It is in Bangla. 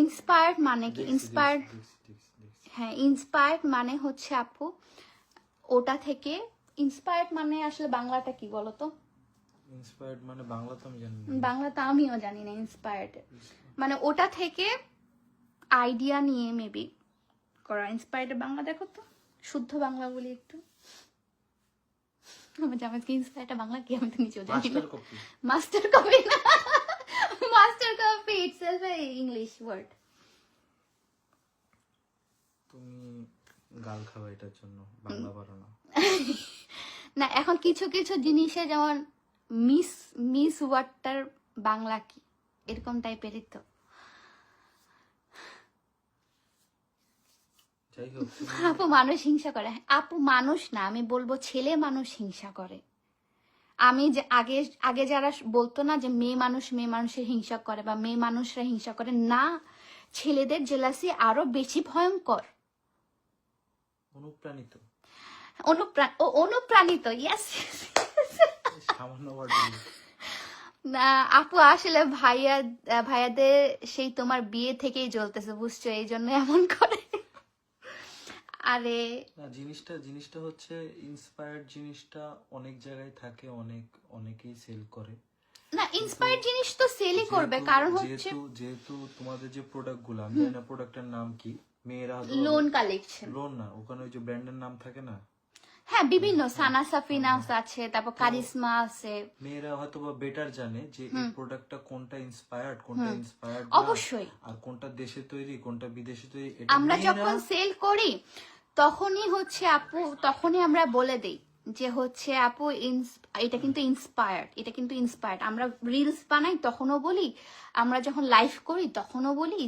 ইন্সপায়ার্ড মানে কি? ইন্সপায়ার্ড, হ্যাঁ ইন্সপায়ার্ড মানে হচ্ছে আপু ওটা থেকে, ইন্সপায়ার্ড মানে আসলে বাংলাটা কি বলো তো? ইন্সপায়ার্ড মানে বাংলা তো আমি জানি না। বাংলা তো আমিও জানি না। ইন্সপায়ার্ড মানে ওটা থেকে আইডিয়া নিয়ে মেবি করা। ইন্সপায়ার্ড বাংলা দেখো তো, শুদ্ধ বাংলা বলি একটু। আমার জামাইকে ইন্সপায়ার্ড বাংলা কি আমি তো নিজেও জানি না। Master copy. মাস্টার কপি না, master copy itself a English word. তুমি গাল খাও এটার জন্য, বাংলা পারো না। না এখন কিছু কিছু জিনিসে যেমন মিস, মিস ওয়ার্ডটার বাংলা কি এরকম টাইপেরই তো। যাই হোক, আপু মানুষ হিংসা করে, আপু মানুষ না আমি বলবো ছেলে মানুষ হিংসা করে। আমি যে আগে আগে যারা বলতো না যে মেয়ে মানুষের হিংসা করে বা মেয়ে মানুষরা হিংসা করে, না ছেলেদের জেলাসি আরো বেশি ভয়ঙ্কর। অনুপ্রাণিত, অনুপ্রাণিত, ইয়েস। সামান্য না আপু আসলে ভাইয়াদের সেই তোমার বিয়ে থেকেই জ্বলতেছে বুঝছো, এই জন্য এমন করে। আরে না, জিনিসটা হচ্ছে ইন্সপায়ার্ড জিনিসটা অনেক জায়গায় থাকে, অনেকেই সেল করে। না ইন্সপায়ার্ড জিনিস তো সেলই করবে, কারণ হচ্ছে যেহেতু তোমাদের যে প্রোডাক্ট গুলো, আমি জানি না প্রোডাক্টের নাম কি, মেয়েরা লোন কালেকশন, লোন না, ওখানে ওই যে ব্র্যান্ডের নাম থাকে না, হ্যাঁ বিভিন্ন সানা সাফিনাস আছে, তারপর কারিশমা আছে। মেয়েরা হয়তো বা বেটার জানে যে এই প্রোডাক্টটা কোনটা ইন্সপায়ার্ড, অবশ্যই আর কোনটা দেশে তৈরি, কোনটা বিদেশে তৈরি। আমরা যখন সেল করি তখনই হচ্ছে আপু, তখনই আমরা বলে দেই যে হচ্ছে আপু এটা কিন্তু ইন্সপায়ার্ড, এটা কিন্তু ইন্সপায়ার্ড। আমরা রিলস বানাই তখনও বলি, আমরা যখন লাইভ করি তখনও বলি